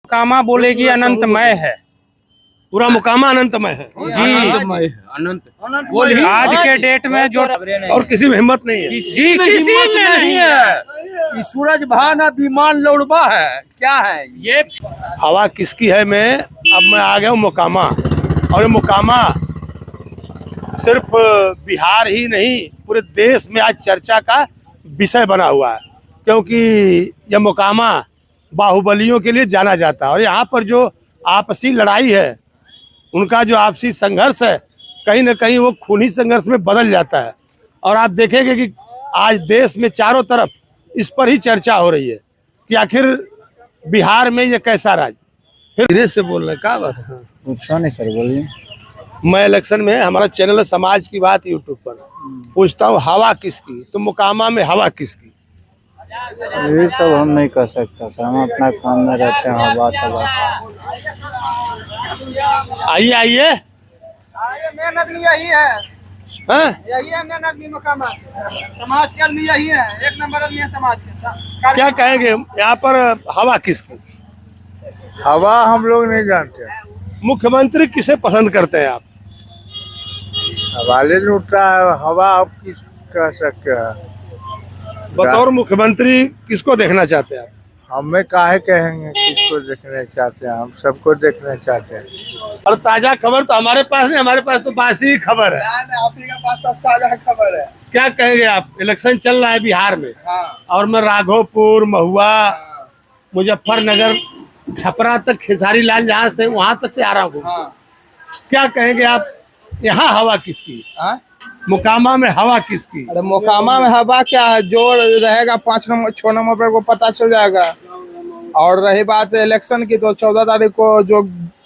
कामा बोलेगी अनंतमय है, पूरा मुकामा अनंतमय है जी। अनंत आज के डेट में जो और किसी में हिम्मत नहीं है जी किसी में नहीं है। ये सूरज भाना विमान लौड़बा है क्या है ये हवा किसकी है। अब मैं आ गया हूँ मोकामा, और ये मोकामा सिर्फ बिहार ही नहीं पूरे देश में आज चर्चा का विषय बना हुआ है, क्योंकि यह मोकामा बाहुबलियों के लिए जाना जाता है। और यहाँ पर जो आपसी लड़ाई है, उनका जो आपसी संघर्ष है, कहीं ना कहीं वो खूनी संघर्ष में बदल जाता है। और आप देखेंगे कि आज देश में चारों तरफ इस पर ही चर्चा हो रही है कि आखिर बिहार में ये कैसा राज। फिर धीरे से बोल रहे हैं, क्या बात है? पूछो नहीं सर, बोलिए। मैं इलेक्शन में, हमारा चैनल है समाज की बात यूट्यूब पर, पूछता हूँ हवा किसकी, तो मोकामा में हवा किसकी? ये सब हम नहीं कर सकते सर, हम अपना काम में रहते हैं। बात आइए आइए, मेन आदमी यही है, हाँ? यही है मेन आदमी मुकामा। समाज के आदमी यही है, एक नंबर आदमी है समाज के। क्या कहेंगे यहाँ पर हवा किसकी? हवा हम लोग नहीं जानते। मुख्यमंत्री किसे पसंद करते हैं आप? हवाले लूटा है, हवा आप किस कह सकते हैं। बतौर मुख्यमंत्री किसको देखना चाहते हैं आप? हमें काहे कहेंगे किसको देखना चाहते हैं, हम सबको देखना चाहते हैं। और ताजा खबर तो हमारे पास नहीं, हमारे पास तो बासी ही खबर है। आपके पास सब ताजा खबर है। क्या कहेंगे आप? इलेक्शन चल रहा है बिहार में, हाँ। और मैं राघोपुर, महुआ, मुजफ्फरनगर, छपरा तक, खेसारी लाल जहाँ से वहां तक से आ रहा हूँ। हाँ। क्या कहेंगे आप, यहाँ हवा किसकी? हाँ? मोकामा में हवा किसकी? अरे मोकामा में हवा क्या है, जो रहेगा 5 नंबर 6 नंबर पर को पता चल जाएगा। और रही बात इलेक्शन की, तो 14 तारीख को जो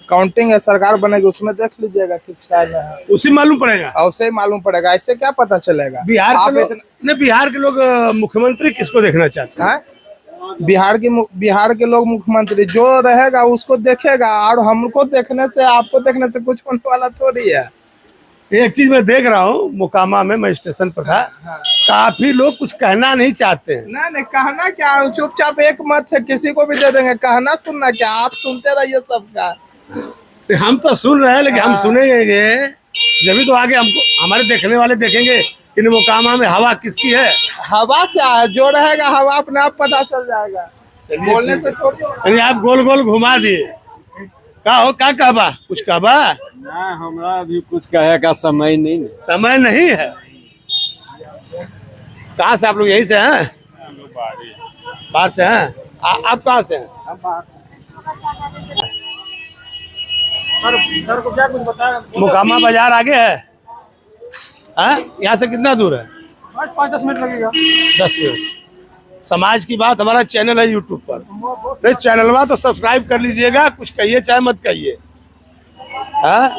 काउंटिंग है सरकार बनेगी, उसमें देख लीजिएगा किस साइड में है, उसी मालूम पड़ेगा। और उससे ही मालूम पड़ेगा, ऐसे क्या पता चलेगा। बिहार आप के लोग नहीं, बिहार के लोग मुख्यमंत्री किसको देखना चाहते हैं? बिहार के लोग मुख्यमंत्री जो रहेगा उसको देखेगा, और हमको देखने से, आपको देखने से कुछ होने वाला थोड़ी है। एक चीज मैं देख रहा हूँ, मोकामा में मैं स्टेशन पर था, काफी लोग कुछ कहना नहीं चाहते हैं। नहीं कहना क्या, चुपचाप एक मत है, किसी को भी दे देंगे। कहना सुनना क्या, आप सुनते रहिए सबका। हम तो सुन रहे हैं, लेकिन हम सुनेंगे जब तो आगे हमको हमारे देखने वाले देखेंगे कि मोकामा में हवा किसकी है। हवा क्या है, जो रहेगा हवा अपने आप पता चल जाएगा, बोलने से थोड़ी। आप गोल गोल घुमा दिए। का हो, क्या कहबा? कुछ कहबा? ना, हमारा अभी कुछ कहे का समय नहीं। समय नहीं है। कहाँ से आप लोग? यहीं से हैं? बाहर से हैं? आप कहाँ से हैं? सर को क्या कुछ बताया? मोकामा बाजार आगे है, यहाँ से कितना दूर है? 5-10 मिनट लगेगा। 10 मिनट। समाज की बात हमारा चैनल है यूट्यूब पर, नहीं चैनलवा तो सब्सक्राइब कर लीजिएगा। कुछ कहिए चाहे मत कहिए। आगे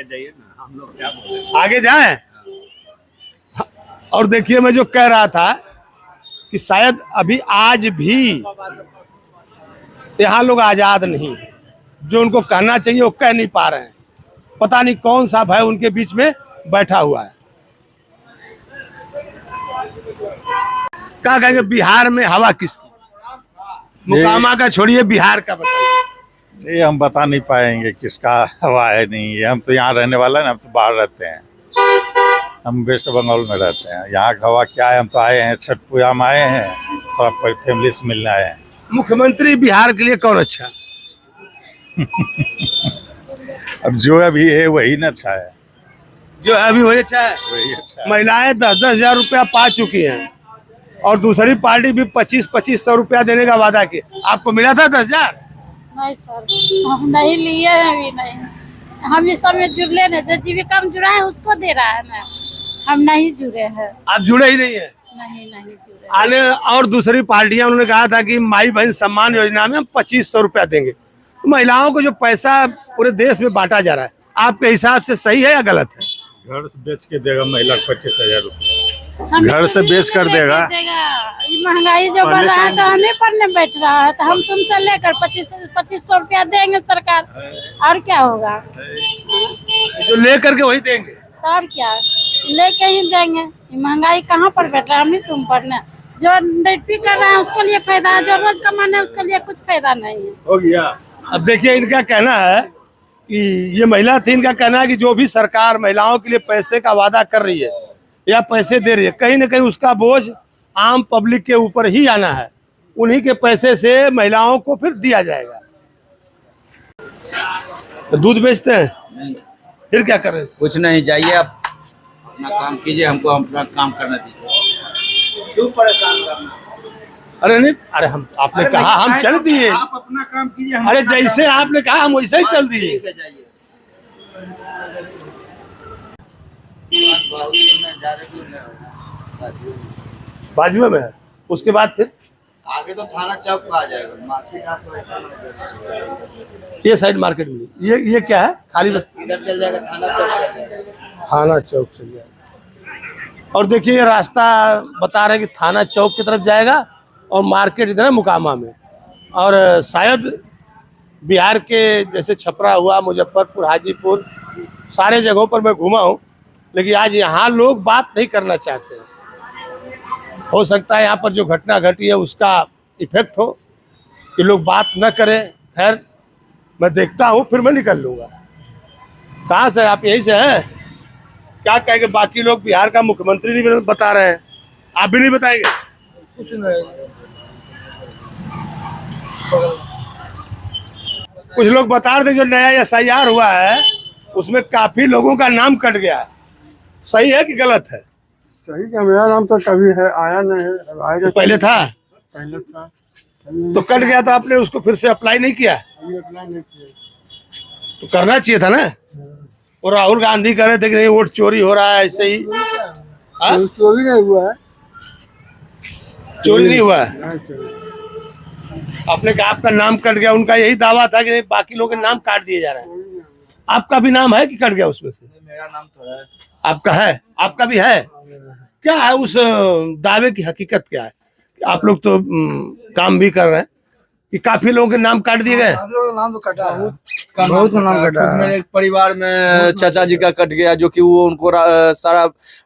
जाइए ना, हम लोग क्या बोले, आगे जाएं। और देखिए, मैं जो कह रहा था कि शायद अभी आज भी यहाँ लोग आजाद नहीं है, जो उनको कहना चाहिए वो कह नहीं पा रहे हैं। पता नहीं कौन सा भय उनके बीच में बैठा हुआ है। क्या कहेंगे बिहार में हवा किसकी? मोकामा का छोड़िए, बिहार का बताइए। ये हम बता नहीं पाएंगे किसका हवा है नहीं है। हम तो यहाँ रहने वाला है, हम तो बाहर रहते हैं, हम वेस्ट बंगाल में रहते हैं। यहाँ का हवा क्या है, हम तो आए हैं छठ पूजा में, आए हैं थोड़ा फैमिली से मिलने आए हैं। मुख्यमंत्री बिहार के लिए कौन अच्छा? अब जो अभी है वही ना अच्छा है, जो है अभी वही अच्छा है। वही अच्छा है। महिलाएं 10-10 हजार रुपया पा चुकी हैं, और दूसरी पार्टी भी 2500 रुपया देने का वादा किया। आपको मिला था 10,000? नहीं सर, हम नहीं लिए हैं, अभी नहीं। हम इस समय जुड़े नहीं, जो जीविका में जुड़ा है उसको दे रहा है ना, हम नहीं जुड़े हैं। आप जुड़े ही नहीं है? नहीं जुड़े। आने और दूसरी पार्टियां, उन्होंने कहा था कि माई बहन सम्मान योजना में हम 2500 रुपया देंगे। तो महिलाओं को जो पैसा पूरे देश में बांटा जा रहा है, आपके हिसाब से सही है या गलत है? घर से बेच के देगा महिला को 25,000 रुपया, घर से बेच कर देगा। ये महंगाई जो बढ़ रहा है तो हमें पढ़ने बैठ रहा है, तो हम तुमसे लेकर 2500 रुपया देंगे सरकार, और क्या होगा? जो ले करके वही देंगे, तो और क्या लेके ही देंगे। महंगाई कहाँ पर बैठ रहा है, हम नहीं तुम पढ़ने जो ड्यूटी कर रहे हैं उसको लिए फायदा है, जो रोज कमाने है उसके लिए कुछ फायदा नहीं है। हो गया। अब देखिए इनका कहना है कि ये महिला थी, इनका कहना है कि जो भी सरकार महिलाओं के लिए पैसे का वादा कर रही है या पैसे दे रही है, कहीं ना कहीं उसका बोझ आम पब्लिक के ऊपर ही आना है। उन्हीं के पैसे से महिलाओं को फिर दिया जाएगा। तो दूध बेचते हैं, फिर क्या कर रहे हैं? कुछ नहीं, जाइए आप अपना काम कीजिए, हमको अपना काम करना दीजिए। क्यों परेशान करना? अरे नहीं, अरे हम आपने कहा हम चल दिए। आप अपना काम कीजिए। अरे जैसे आपने कहा हम वैसे ही चल दिए। ठीक है, जाइए। बाजुए में है, उसके बाद फिर आगे तो थाना चौक आ जाएगा, मार्केट आपको ऐसा नहीं होगा। ये साइड मार्केट में। ये क्या है? खाली बस इधर चल जाएगा, थाना चौक चल जाएगा। थाना चौक चल जाएगा। और देखिए ये रास्ता बता रहे हैं कि थाना चौक की तरफ जाएगा और मार्केट इधर है मुकामा में। और शायद बिहार के जैसे छपरा हुआ, मुजफ्फरपुर, हाजीपुर, सारे जगहों पर मैं घूमा हूँ, लेकिन आज यहाँ लोग बात नहीं करना चाहते हैं। हो सकता है यहाँ पर जो घटना घटी है उसका इफेक्ट हो कि लोग बात न करें। खैर मैं देखता हूँ, फिर मैं निकल लूँगा। कहाँ से? आप यहीं से हैं? क्या कहेंगे? बाकी लोग बिहार का मुख्यमंत्री नहीं बता रहे हैं, आप भी नहीं बताएंगे? कुछ नहीं। कुछ लोग बता रहे थे जो नया SIR हुआ है उसमें काफी लोगों का नाम कट गया है। सही है कि गलत है? सही क्या, मेरा नाम तो कभी है आया नहीं है। आएगा तो पहले था, पहले था, तो कट गया तो आपने उसको फिर से अप्लाई नहीं किया? अभी अप्लाई नहीं किया। तो करना चाहिए था ना। और राहुल गांधी कह रहे थे कि नहीं वोट चोरी हो रहा है, ऐसे ही। हाँ? तो चोरी नहीं हुआ है। चोरी नहीं हुआ है। नहीं चोरी। आपने कहा आपका नाम कट गया, उनका यही दावा था कि नहीं बाकी लोगों के नाम काट दिए जा रहे हैं। आपका भी नाम है कि कट गया उसमें से? मेरा नाम तो है। आपका है? आपका भी है? क्या है उस दावे की हकीकत क्या है? आप लोग तो काम भी कर रहे हैं कि काफी लोगों के नाम काट दिए गए। नाम तो कटा है, बहुत नाम कटा। मेरे परिवार में चाचा जी का कट गया, जो कि वो उनको सारा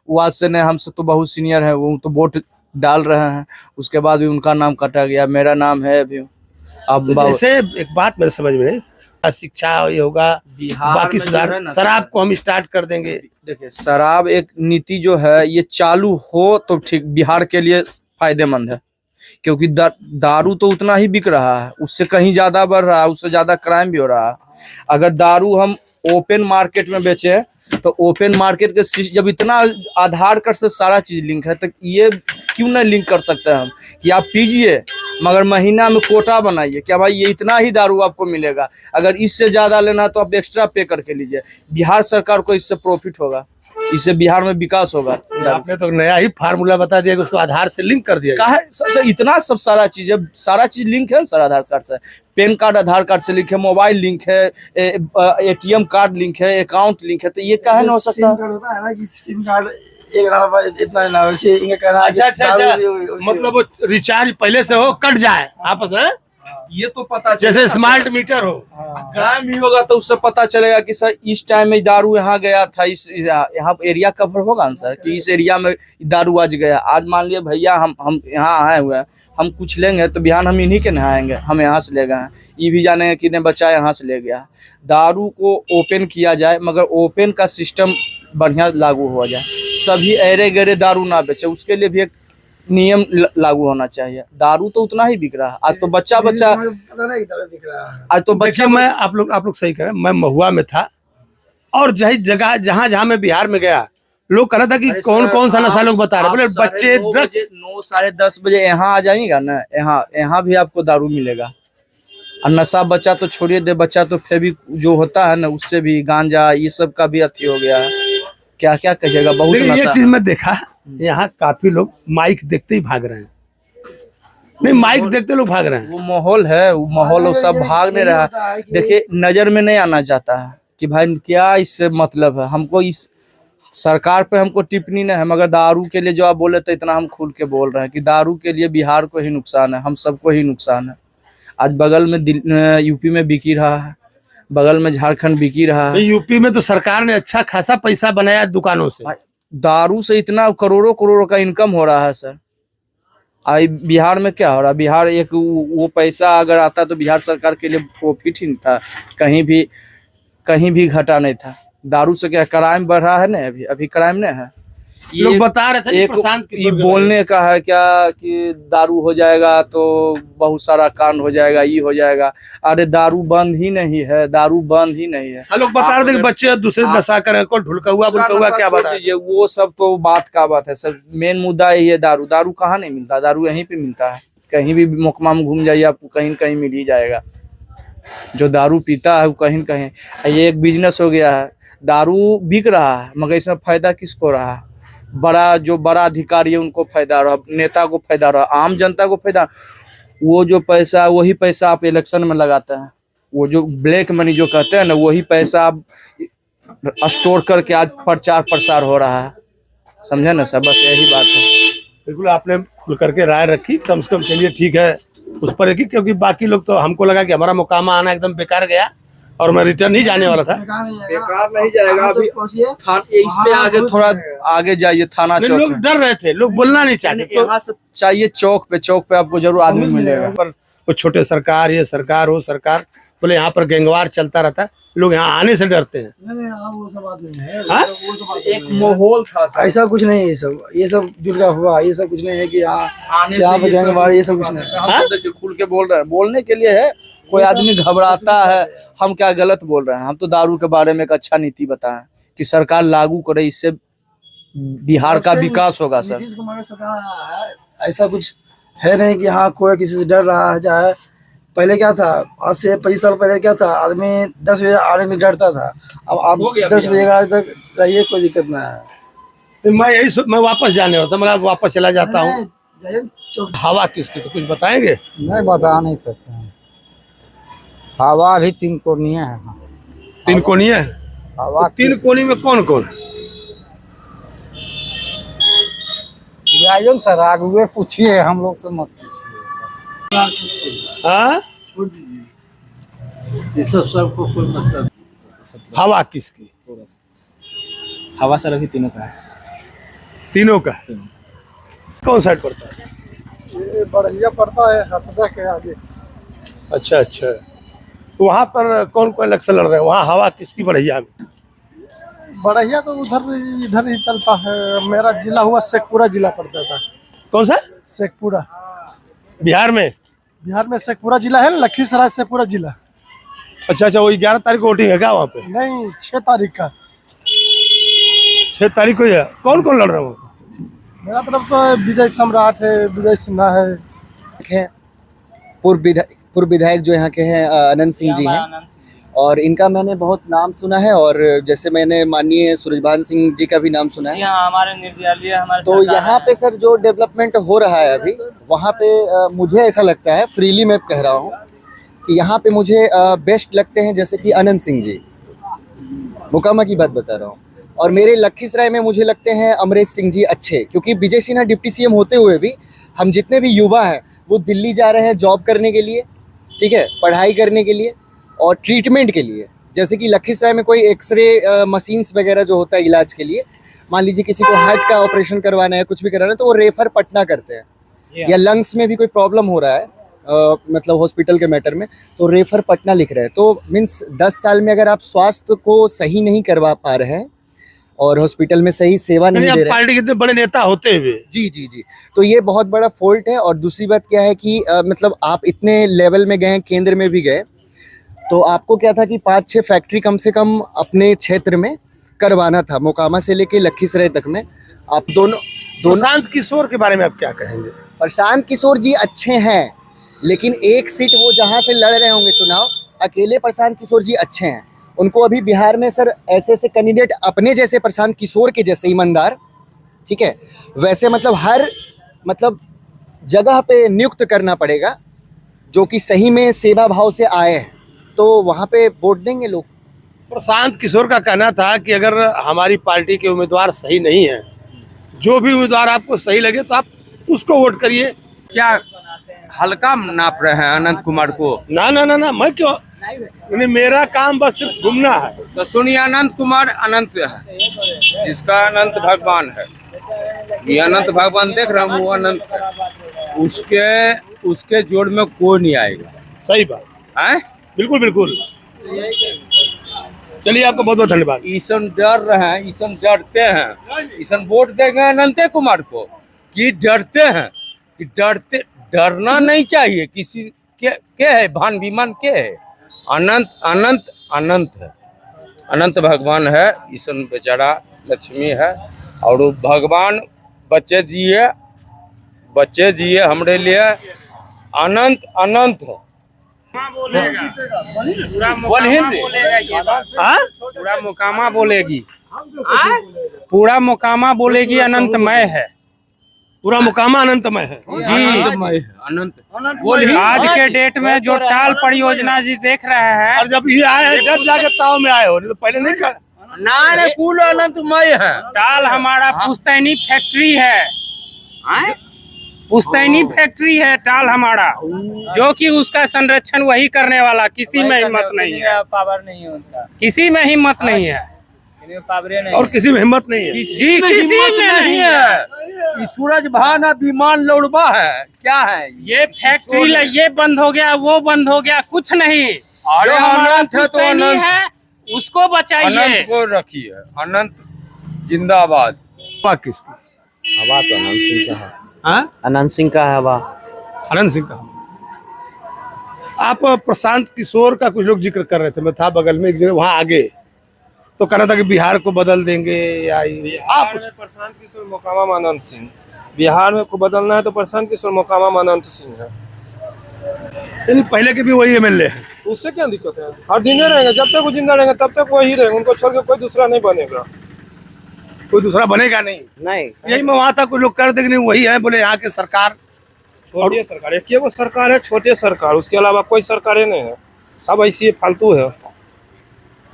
वाद से ने, हमसे तो बहुत सीनियर है, वो तो वोट डाल रहे हैं, उसके बाद भी उनका नाम कटा गया। मेरा नाम है अभी। अब जैसे एक बात मेरे समझ में नहीं, शिक्षा ये होगा, बाकी सुधार, शराब को हम स्टार्ट कर देंगे। देखिए, शराब एक नीति जो है ये चालू हो तो ठीक, बिहार के लिए फायदेमंद है, क्योंकि दारू तो उतना ही बिक रहा है, उससे कहीं ज्यादा बढ़ रहा है, उससे ज्यादा क्राइम भी हो रहा है। अगर दारू हम ओपन मार्केट में बेचे तो ओपन मार्केट के जब इतना आधार कार्ड से सारा चीज लिंक है, तो ये क्यों नहीं लिंक कर सकते हैं हम कि आप पीजिए मगर महीना में कोटा बनाइए, क्या भाई ये इतना ही दारू आपको मिलेगा, अगर इससे ज्यादा लेना तो आप एक्स्ट्रा पे करके लीजिए। बिहार सरकार को इससे प्रॉफिट होगा, इससे बिहार में विकास होगा। आपने तो नया ही फार्मूला बता दिया कि उसको आधार से लिंक कर दिया। कहा इतना सब सारा चीज है, सारा चीज लिंक है सर। आधार कार्ड से, पैन कार्ड आधार कार्ड से लिंक है, मोबाइल लिंक है, ATM कार्ड लिंक है, अकाउंट लिंक है, तो ये काहे न हो सकता? होता है ना कि सिम कार्ड एक इतना ना, वैसे इनका कहना है कि अच्छा, मतलब वो रिचार्ज पहले से हो, कट जाए आपस में, ये तो पता जैसे स्मार्ट मीटर हो। क्राइम भी होगा तो उससे पता चलेगा कि सर इस टाइम में दारू यहाँ गया था, इस यहाँ एरिया कवर होगा ना सर, कि इस एरिया में दारू आज गया। आज मान लिया भैया हम यहाँ आए हुए हैं, हम कुछ लेंगे तो बिहान हम इन्हीं के नहाएंगे, हम यहाँ से ले गए हैं, ये भी जानेंगे कि नहीं बच्चा यहाँ से ले गया। दारू को ओपन किया जाए, मगर ओपन का सिस्टम बढ़िया लागू हो जाए, सभी अरे गरे दारू ना बेचे, उसके लिए भी एक नियम लागू होना चाहिए। दारू तो उतना ही बिक रहा है, आज तो बच्चा आज तो बच्चा। मैं आप लोग सही कह रहे हैं। मैं महुआ में था और जगह जहाँ मैं बिहार में गया, लोग कह रहा था कि कौन कौन सा नशा लोग बता रहे, बोले बच्चे 9 साढ़े 10 बजे यहाँ आ जाएगा ना, यहाँ भी आपको दारू मिलेगा। और नशा बच्चा तो छोड़िए दे, बच्चा तो फेविक जो होता है ना, उससे भी गांजा ये सब का भी अथी हो गया है। क्या क्या कहिएगा, बहुत नशा। ये चीज मैं देखा, यहाँ काफी लोग माइक देखते ही भाग रहे हैं। नहीं, माइक देखते लोग भाग रहे हैं। वो माहौल है, वो माहौल वो सब भाग नहीं रहा। देखिए, नजर में नहीं आना चाहता है कि भाई क्या इससे मतलब है। हमको इस सरकार पे हमको टिप्पणी नहीं है, मगर दारू के लिए जो आप बोले तो इतना हम खुल के बोल रहे हैं कि दारू के लिए बिहार को ही नुकसान है, हम सबको ही नुकसान है। आज बगल में यूपी में बिकी रहा है, बगल में झारखंड बिकी रहा है। यूपी में तो सरकार ने अच्छा खासा पैसा बनाया दुकानों से। दारू से इतना करोड़ों का इनकम हो रहा है सर। बिहार में क्या हो रहा है? बिहार एक वो पैसा अगर आता तो बिहार सरकार के लिए प्रॉफिट ही नहीं था, कहीं भी घटा नहीं था। दारू से क्या क्राइम बढ़ रहा है ना, अभी क्राइम नहीं है। लोग बता रहे थे कि एक प्रशांत ये किशोर बोलने का है क्या कि दारू हो जाएगा तो बहुत सारा कांड हो जाएगा, ये हो जाएगा। अरे दारू बंद ही नहीं है, दारू बंद ही नहीं है। लोग बता रहे थे कि बच्चे दूसरे नशा करें, कोई ढुलका हुआ क्या बता रहे? वो सब तो बात का बात है सर, मेन मुद्दा यही है। दारू कहाँ नहीं मिलता? दारू यहीं पे मिलता है, कहीं भी मोकमा में घूम जाइए आपको कहीं न कहीं मिल ही जाएगा। जो दारू पीता है वो कहीं न कहीं, ये एक बिजनेस हो गया है। दारू बिक रहा है मगर इसमें फायदा किसको रहा है? बड़ा अधिकारी है उनको फायदा रहा, नेता को फायदा रहा, आम जनता को फायदा। वो जो पैसा, वही पैसा आप इलेक्शन में लगाते हैं। वो जो ब्लैक मनी जो कहते हैं ना, वही पैसा आप स्टोर करके आज प्रचार प्रसार हो रहा है। समझे ना सर, बस यही बात है। बिल्कुल आपने खुल करके राय रखी, कम से कम चलिए ठीक है उस पर रखी, क्योंकि बाकी लोग तो हमको लगा कि हमारा मुकामा आना एकदम बेकार गया और मैं रिटर्न नहीं जाने वाला था। बेकार नहीं जाएगा, अभी इससे आगे थोड़ा आगे जाइए, थाना चौक लोग डर रहे थे, लोग बोलना नहीं चाहते। तो यहाँ से चाहिए चौक पे आपको जरूर आदमी मिलेगा। पर वो छोटे सरकार, ये सरकार, वो सरकार, बोले यहाँ पर गैंगवार चलता रहता है, लोग यहाँ आने से डरते हैं। वो सब बात नहीं है। हाँ? वो सब बात एक माहौल था सर। ऐसा कुछ नहीं है, ये सब दुर्गा हुआ, ये सब कुछ नहीं है कि यहाँ पे गैंगवार, ये सब कुछ नहीं है। हम देखिए खुल के बोल रहे हैं, बोलने के लिए है। कोई आदमी घबराता है, हम क्या गलत बोल रहे हैं? हम तो दारू के बारे में एक अच्छा नीति बताएं कि सरकार लागू करे, इससे बिहार का विकास होगा सर। नीतीश कुमार सरकार है, ऐसा कुछ है नहीं कि हाँ कोई किसी से डर रहा है। चाहे पहले क्या था, आज से 25 साल पहले क्या था, आदमी 10 बजे आने में डरता था। अब आप 10 बजे आज तक रहिए, कोई दिक्कत ना है। मैं वापस जाने वाला था, मैं वापस चला जाता हूँ। हवा किसकी, तो कुछ बताएंगे? नहीं बता नहीं सकते हैं। हवा भी 3 कोनिया है। 3 कोनी है? हवा 3 कोनी में कौन कौन? जाइए सर, आगे पूछिए, हम लोग से मत पूछिए। हाँ? ये सब सबको कोई मतलब। हवा किसकी? हवा सर अभी तीनों का है। तीनों का? कौन साइड पड़ता है? ये बढ़िया पड़ता है हथदा के आगे। अच्छा अच्छा, तो वहाँ पर कौन कौन इलेक्शन लड़ रहे हैं? वहाँ हवा किसकी बढ़िया में? बढ़िया तो इधर ही चलता है। मेरा जिला हुआ शेखपुरा जिला पड़ता था। कौन सा? शेखपुरा बिहार में? बिहार में शेखपुरा जिला है ना, लखीसराय शेखपुरा जिला। अच्छा अच्छा, वो 11 तारीख को वोटिंग है क्या वहाँ पे? नहीं, 6 तारीख का। 6 तारीख को है। कौन कौन लड़ रहे हैं? मेरा तरफ तो विजय सम्राट है, विजय सिन्हा है। पूर्व विधायक जो यहाँ के हैं अनंत सिंह जी हैं, और इनका मैंने बहुत नाम सुना है। और जैसे मैंने माननीय सूरजभान सिंह जी का भी नाम सुना है। हमारे निर्दलीय हमारे तो यहाँ पे सर जो डेवलपमेंट हो रहा है अभी, वहाँ पे मुझे ऐसा लगता है, फ्रीली मैं कह रहा हूँ कि यहाँ पे मुझे बेस्ट लगते हैं, जैसे कि अनंत सिंह जी, मुकामा की बात बता रहा हूँ। और मेरे लखीसराय में मुझे लगते हैं अमरेश सिंह जी अच्छे, क्योंकि विजय सिन्हा डिप्टी सीएम होते हुए भी हम जितने भी युवा हैं वो दिल्ली जा रहे हैं जॉब करने के लिए, ठीक है, पढ़ाई करने के लिए और ट्रीटमेंट के लिए। जैसे कि लखीसराय में कोई एक्सरे मशीन्स वगैरह जो होता है इलाज के लिए, मान लीजिए किसी को हार्ट का ऑपरेशन करवाना है, कुछ भी कराना है, तो वो रेफर पटना करते हैं। या लंग्स में भी कोई प्रॉब्लम हो रहा है मतलब हॉस्पिटल के मैटर में, तो रेफर पटना लिख रहे हैं। तो मीन्स 10 साल में अगर आप स्वास्थ्य को सही नहीं करवा पा रहे हैं और हॉस्पिटल में सही सेवा नहीं दे रहे हैं, पार्टी के इतने बड़े नेता होते हुए। जी जी जी, तो ये बहुत बड़ा फॉल्ट है। और दूसरी बात क्या है कि मतलब आप इतने लेवल में गए, केंद्र में भी गए, तो आपको क्या था कि 5-6 फैक्ट्री कम से कम अपने क्षेत्र में करवाना था, मोकामा से लेके लखीसराय तक में। आप दोनों प्रशांत किशोर के बारे में आप क्या कहेंगे? प्रशांत किशोर जी अच्छे हैं, लेकिन एक सीट वो जहां से लड़ रहे होंगे चुनाव, अकेले प्रशांत किशोर जी अच्छे हैं। उनको अभी बिहार में सर ऐसे कैंडिडेट अपने जैसे प्रशांत किशोर के जैसे ईमानदार, ठीक है, वैसे मतलब हर जगह पे नियुक्त करना पड़ेगा, जो कि सही में सेवा भाव से आए हैं, तो वहाँ पे वोट देंगे लोग। प्रशांत किशोर का कहना था कि अगर हमारी पार्टी के उम्मीदवार सही नहीं है, जो भी उम्मीदवार आपको सही लगे तो आप उसको वोट करिए। क्या हल्का नाप रहे हैं अनंत कुमार को? ना ना ना ना, मैं क्यों, नहीं, मेरा काम बस सिर्फ घूमना है। तो सुनिए, अनंत कुमार अनंत है, जिसका अनंत भगवान है। ये अनंत भगवान देख रहा हूँ, वो अनंत है। उसके जोड़ में कोई नहीं आएगा। सही बात हैं? बिल्कुल बिल्कुल। चलिए आपका बहुत बहुत धन्यवाद। ईसन डर रहे हैं, ईसन डरते हैं, ईसन वोट देंगे अनंत कुमार को कि डरते हैं, कि डरना नहीं चाहिए किसी के है भान विमान के है। अनंत अनंत अनंत है, अनंत भगवान है, ईसन बेचारा लक्ष्मी है। और वो भगवान बच्चे दिए हमारे लिए, अनंत अनंत है। पूरा मुकामा बोलेगी, पूरा मुकामा बोलेगी अनंतमय है। पूरा मुकामा अनंतमय है जी। अनंत आज के डेट में जो टाल परियोजना जी देख रहे हैं, और जब ये आए हैं जब जाके ताव में आए हो, नहीं तो पहले नहीं कर। ना कुल अनंतमय है। टाल हमारा पुश्तैनी फैक्ट्री है, पुश्तैनी फैक्ट्री है टाल हमारा, जो कि उसका संरक्षण वही करने वाला, किसी में हिम्मत नहीं है, पावर नहीं है उनका, किसी में हिम्मत नहीं है, पावरे नहीं। और किसी में हिम्मत नहीं है जी, किसी में नहीं है। ये सूरज भाना विमान लौड़बा है, क्या है ये फैक्ट्री ये बंद हो गया, वो बंद हो गया, कुछ नहीं। अरे जो हमारा अनंत है तो पुश्तैनी अनंत है, उसको बचाइए। अनंत को रखिए, अनंत जिंदाबाद। हवा किसकी? हवा तो अनंत सिंह का है। हाँ? अनंत सिंह का है हवा। अनंत सिंह का। आप प्रशांत किशोर का कुछ लोग जिक्र कर रहे थे, मैं था बगल में एक जगह, वहाँ आगे तो कहना था कि बिहार को बदल देंगे या आप। प्रशांत किशोर मोकामा में अनंत सिंह, बिहार में को बदलना है तो प्रशांत किशोर मोकामा में अनंत सिंह है। यानी पहले के भी वही एमएलए है, उससे क्या दिक्कत है? हर दिन रहेंगे, जब तक वो जिंदा रहेंगे तब तक वही रहेंगे, उनको छोड़ के कोई दूसरा नहीं बनेगा। कोई दूसरा बनेगा नहीं। यही मैं वहाँ था, कुछ लोग कर देंगे नहीं, वही है बोले यहाँ के सरकार छोटी सरकार, एक वो सरकार है, छोटे सरकार, उसके अलावा कोई सरकारें नहीं है, सब ऐसी फालतू है,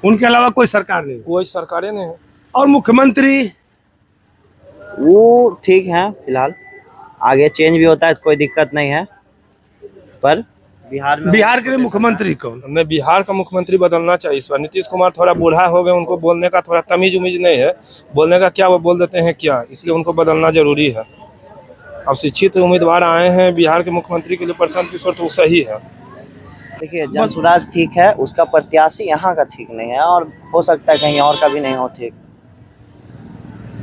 उनके अलावा कोई सरकार नहीं, कोई सरकारें नहीं है। और मुख्यमंत्री वो ठीक है, फिलहाल आगे चेंज भी होता है तो कोई दिक्कत नहीं है, पर बिहार के लिए मुख्यमंत्री कौन? नहीं, बिहार का मुख्यमंत्री बदलना चाहिए इस बार। नीतीश कुमार थोड़ा बूढ़ा हो गए, उनको बोलने का थोड़ा तमीज उमीज नहीं है, बोलने का क्या वो बोल देते हैं क्या, इसलिए उनको बदलना जरूरी है। अब शिक्षित उम्मीदवार आए हैं बिहार के मुख्यमंत्री के लिए, प्रशांत किशोर तो सही है। देखिए जनसुराज ठीक है, उसका प्रत्याशी यहाँ का ठीक नहीं है, और हो सकता है कहीं और का भी नहीं हो ठीक।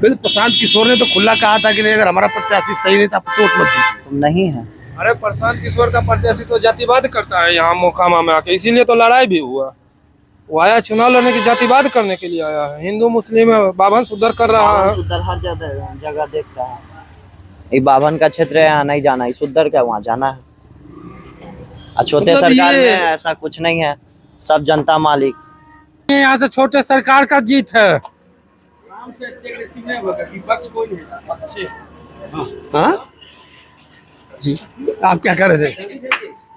प्रशांत किशोर ने तो खुला कहा था कि नहीं, अगर हमारा प्रत्याशी सही नहीं था आप वोट मत दीजिए। तुम नहीं है। अरे प्रशांत किशोर का प्रत्याशी तो जातिवाद करता है यहाँ मोकामा में आके, इसीलिए तो लड़ाई भी हुआ। वो आया चुनाव लड़ने की, जातिवाद करने के लिए आया है। हिंदू मुस्लिम बाभन सुधर कर रहा है, सुधर हर जगह देखता है। ये बाभन का क्षेत्र है, यहाँ नहीं जाना, इस उधर का वहाँ जाना है। छोटे मतलब सरकार में ऐसा कुछ नहीं है, सब जनता मालिक। यहाँ से छोटे सरकार का जीत है। हाँ जी, आप क्या कर रहे थे?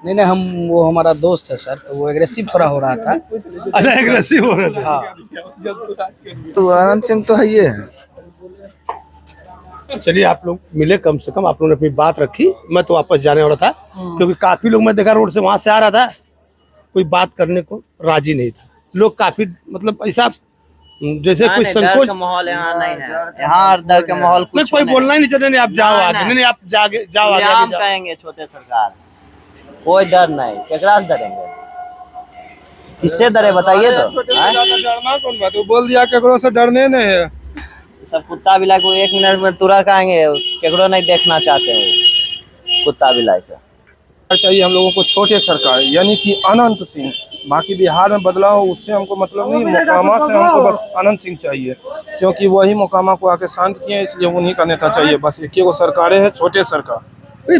नहीं, वो हमारा दोस्त है सर, तो वो एग्रेसिव थोड़ा हो रहा था। अच्छा, एग्रेसिव हो रहे थे। हाँ। तो अनंत सिंह तो है ये है। चलिए आप लोग मिले, कम से कम आप लोगों ने अपनी बात रखी। मैं तो वापस जाने वाला था, क्योंकि काफी लोग, मैं देखा रोड से वहां से आ रहा था, कोई बात करने को राजी नहीं था। लोग काफी मतलब ऐसा जैसे कोई संकोच माहौल यहाँ नहीं है, यहाँ डर का माहौल कुछ कोई बोलना ही नहीं चाहते। नहीं आप जाओ आगे, नहीं आप जाओ आगे। हम कहेंगे छोटे सरकार, कोई डर नहीं, केकरा से डरेंगे, किससे डरे बताइए तो। डरना कौन बात, वो बोल दिया केकरो से डरने नहीं है। सब कुत्ता बिलाई को 1 मिनट में तुरंत आएंगे, केकरो नहीं देखना चाहते हो कुत्ता बिलाई को। चाहिए हम लोगों को छोटे सरकार, यानी कि अनंत सिंह। बाकी बिहार में बदलाव उससे हमको मतलब नहीं, मोकामा से हमको बस अनंत सिंह चाहिए, क्योंकि वही मोकामा को आके शांत किए, इसलिए उन्हीं का नेता चाहिए। बस एक ही सरकारें है, छोटे सरकार।